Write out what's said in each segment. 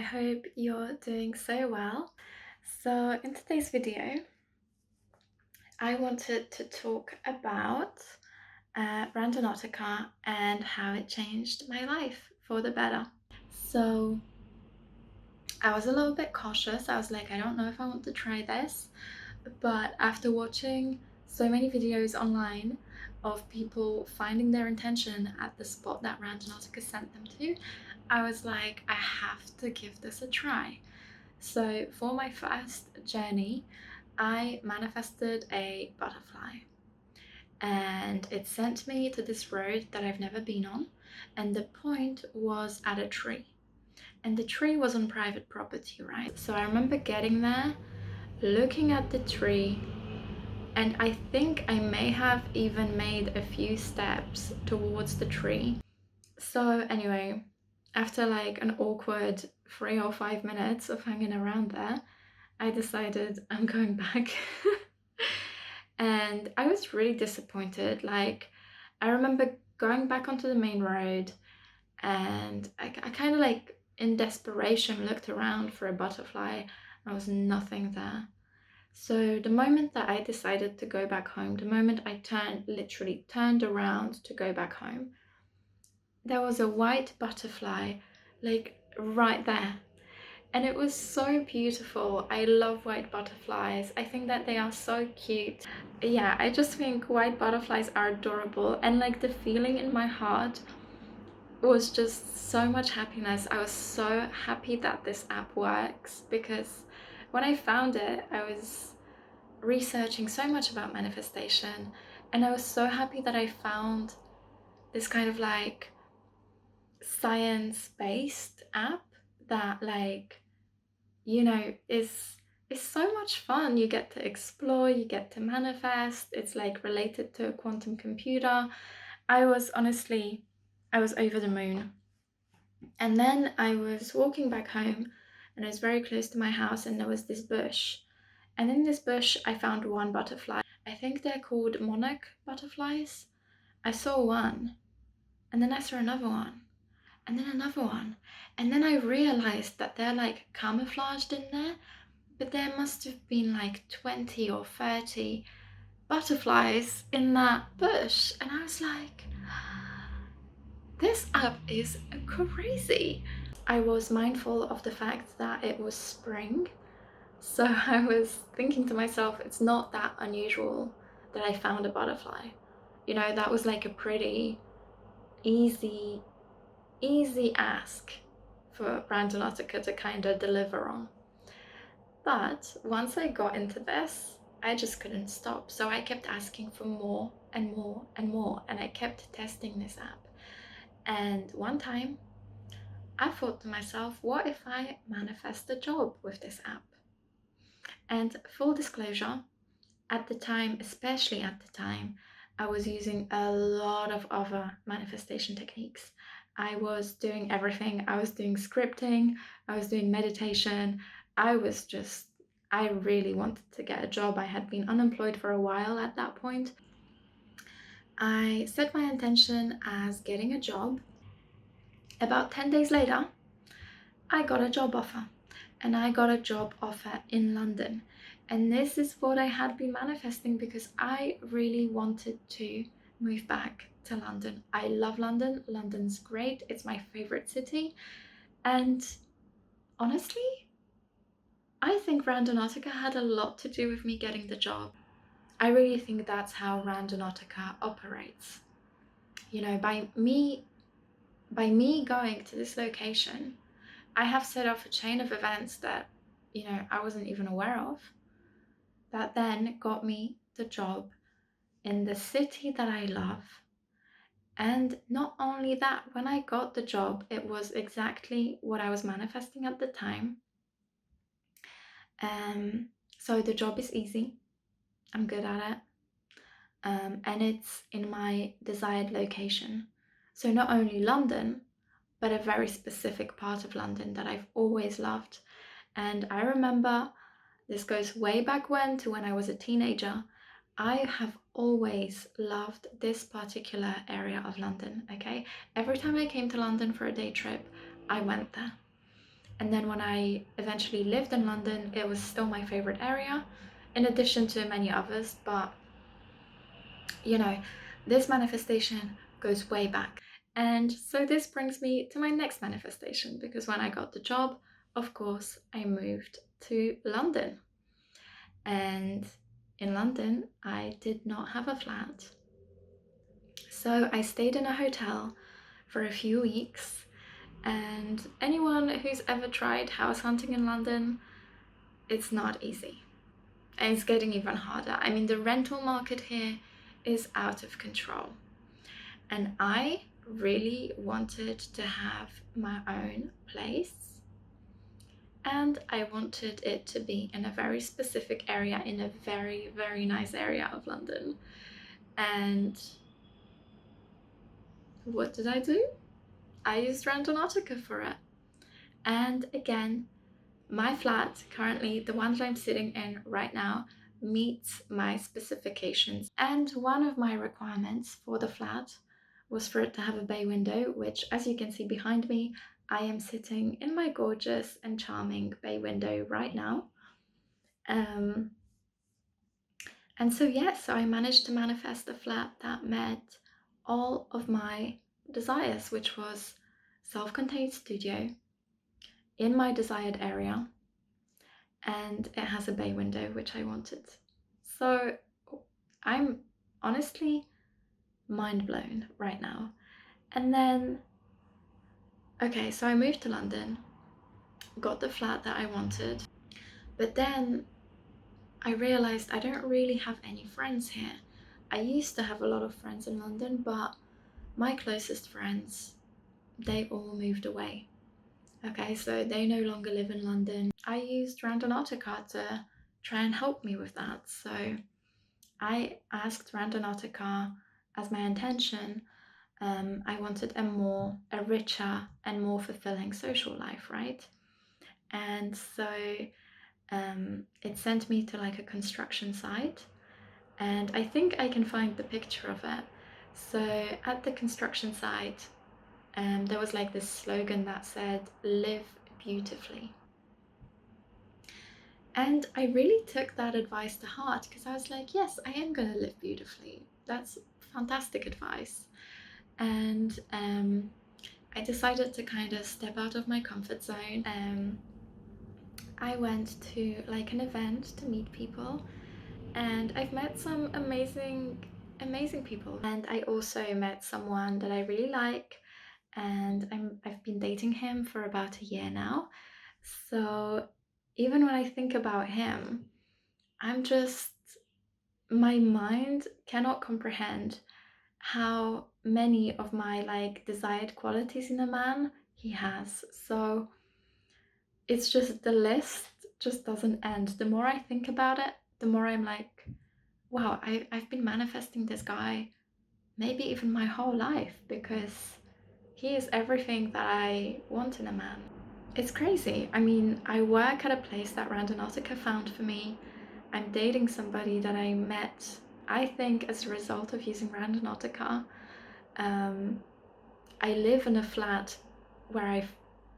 hope you're doing so well. So in today's video, I wanted to talk about Randonautica and how it changed my life for the better. So I was a little bit cautious. I was like, I don't know if I want to try this, but after watching so many videos online of people finding their intention at the spot that Randonautica sent them to, I was like, I have to give this a try. So for my first journey, I manifested a butterfly and it sent me to this road that I've never been on, and the point was at a tree. And the tree was on private property, right? So I remember getting there, looking at the tree, and I think I may have even made a few steps towards the tree. So anyway, after like an awkward 3 or 5 minutes of hanging around there, I decided I'm going back. And I was really disappointed. Like, I remember going back onto the main road, and I kind of like in desperation looked around for a butterfly. There was nothing there. So the moment that I decided to go back home, the moment I literally turned around to go back home, there was a white butterfly like right there. And it was so beautiful. I love white butterflies. I think that they are so cute. Yeah, I just think white butterflies are adorable. And like the feeling in my heart was just so much happiness. I was so happy that this app works, because when I found it, I was researching so much about manifestation, and I was so happy that I found this kind of like science-based app that is so much fun. You get to explore, you get to manifest. It's like related to a quantum computer. I was over the moon. And then I was walking back home, and I was very close to my house, and there was this bush. And in this bush, I found one butterfly. I think they're called monarch butterflies. I saw one, and then I saw another one, and then another one. And then I realized that they're like camouflaged in there, but there must have been like 20 or 30 butterflies in that bush. And I was like, this app is crazy. I was mindful of the fact that it was spring. So I was thinking to myself, it's not that unusual that I found a butterfly. You know, that was like a pretty easy ask for Randonautica to kind of deliver on. But once I got into this, I just couldn't stop. So I kept asking for more and more and more, and I kept testing this app. And one time I thought to myself, what if I manifest a job with this app? And full disclosure, at the time, especially at the time, I was using a lot of other manifestation techniques. I was doing everything. I was doing scripting, I was doing meditation. I really wanted to get a job. I had been unemployed for a while at that point. I set my intention as getting a job. About 10 days later, I got a job offer, and I got a job offer in London. And this is what I had been manifesting, because I really wanted to move back to London. I love London. London's great. It's my favorite city. And honestly, I think Randonautica had a lot to do with me getting the job. I really think that's how Randonautica operates. You know, by me going to this location, I have set off a chain of events that, I wasn't even aware of, that then got me the job in the city that I love. And not only that, when I got the job, it was exactly what I was manifesting at the time. So the job is easy. I'm good at it. And it's in my desired location. So not only London, but a very specific part of London that I've always loved. And I remember, this goes way back when I was a teenager, I have always loved this particular area of London, okay? Every time I came to London for a day trip, I went there. And then when I eventually lived in London, it was still my favorite area, in addition to many others. But you know, this manifestation goes way back. And so this brings me to my next manifestation, because when I got the job, of course, I moved to London. And in London, I did not have a flat. So I stayed in a hotel for a few weeks. And anyone who's ever tried house hunting in London, it's not easy. And it's getting even harder. I mean, the rental market here is out of control. And I really wanted to have my own place. And I wanted it to be in a very specific area, in a very, very nice area of London. And what did I do? I used Randonautica for it. And again, my flat, currently the one that I'm sitting in right now, meets my specifications. And one of my requirements for the flat was for it to have a bay window, which, as you can see behind me, I am sitting in my gorgeous and charming bay window right now. And so yes, so I managed to manifest a flat that met all of my desires, which was self-contained studio in my desired area, and it has a bay window, which I wanted. So I'm honestly mind blown right now. And then, okay, so I moved to London, got the flat that I wanted, but then I realized I don't really have any friends here. I used to have a lot of friends in London, but my closest friends, they all moved away. Okay, so they no longer live in London. I used Randonautica to try and help me with that. So I asked Randonautica as my intention. I wanted a richer and more fulfilling social life, right? And so it sent me to like a construction site, and I think I can find the picture of it. So at the construction site, there was like this slogan that said, "Live beautifully." And I really took that advice to heart, because I was like, yes, I am going to live beautifully. That's fantastic advice. And I decided to kind of step out of my comfort zone. I went to like an event to meet people, and I've met some amazing people. And I also met someone that I really like, and I've been dating him for about a year now. So even when I think about him, my mind cannot comprehend how many of my like desired qualities in a man he has. So it's just, the list just doesn't end. The more I think about it, the more I'm like, wow, I've been manifesting this guy maybe even my whole life, because he is everything that I want in a man. It's crazy. I mean, I work at a place that Randonautica found for me. I'm dating somebody that I met, I think, as a result of using Randonautica. I live in a flat where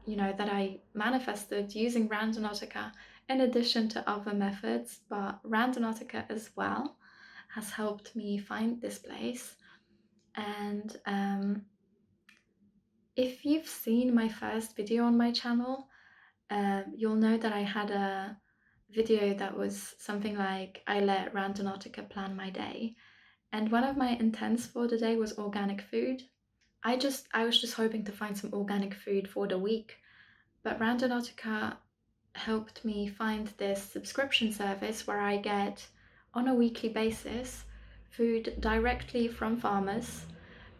that I manifested using Randonautica in addition to other methods, but Randonautica as well has helped me find this place. And if you've seen my first video on my channel, you'll know that I had a video that was something like, I let Randonautica plan my day. And one of my intents for the day was organic food. I was just hoping to find some organic food for the week, but Randonautica helped me find this subscription service where I get, on a weekly basis, food directly from farmers.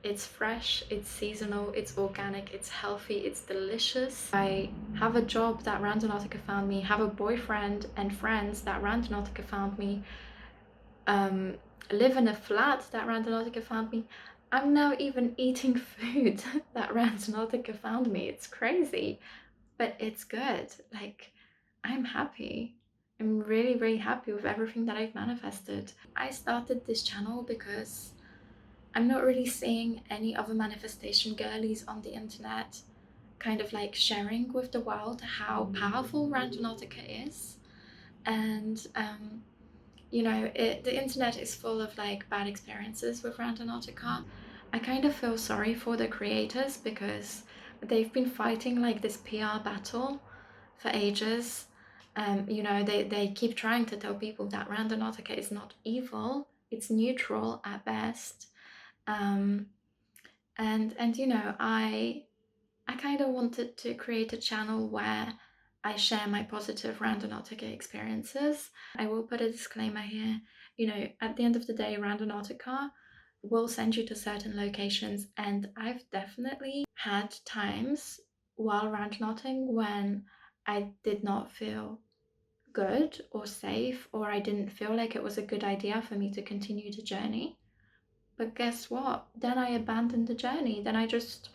It's fresh, it's seasonal, it's organic, it's healthy, it's delicious. I have a job that Randonautica found me, have a boyfriend and friends that Randonautica found me, live in a flat that Randonautica found me. I'm now even eating food that Randonautica found me. It's crazy, but it's good. Like, I'm happy. I'm really, really happy with everything that I've manifested. I started this channel because I'm not really seeing any other manifestation girlies on the internet kind of like sharing with the world how powerful Randonautica is. And you know, the internet is full of like bad experiences with Randonautica. I kind of feel sorry for the creators because they've been fighting like this PR battle for ages. You know, they keep trying to tell people that Randonautica is not evil, it's neutral at best. Um, and you know, I kind of wanted to create a channel where I share my positive Randonautica experiences. I will put a disclaimer here. You know, at the end of the day, Randonautica will send you to certain locations, and I've definitely had times while randonauting when I did not feel good or safe, or I didn't feel like it was a good idea for me to continue the journey. But guess what? Then I abandoned the journey. Then I just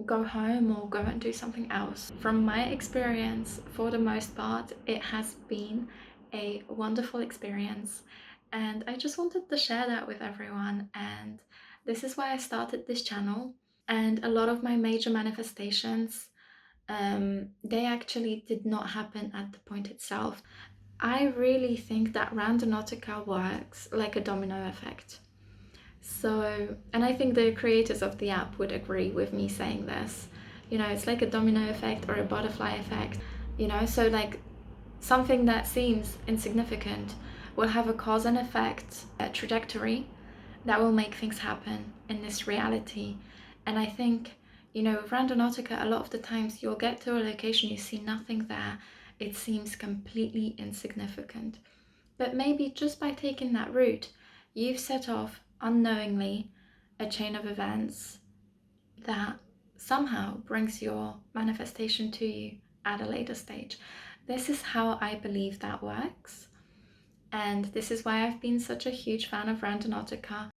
go home or go and do something else. From my experience, for the most part, it has been a wonderful experience, and I just wanted to share that with everyone. And this is why I started this channel. And a lot of my major manifestations, they actually did not happen at the point itself. I really think that Randonautica works like a domino effect. So, and I think the creators of the app would agree with me saying this. You know, it's like a domino effect or a butterfly effect, you know, so like something that seems insignificant will have a cause and effect, a trajectory that will make things happen in this reality. And I think, you know, with Randonautica, a lot of the times you'll get to a location, you see nothing there, it seems completely insignificant. But maybe just by taking that route, you've set off unknowingly a chain of events that somehow brings your manifestation to you at a later stage. This is how I believe that works. And this is why I've been such a huge fan of Randonautica.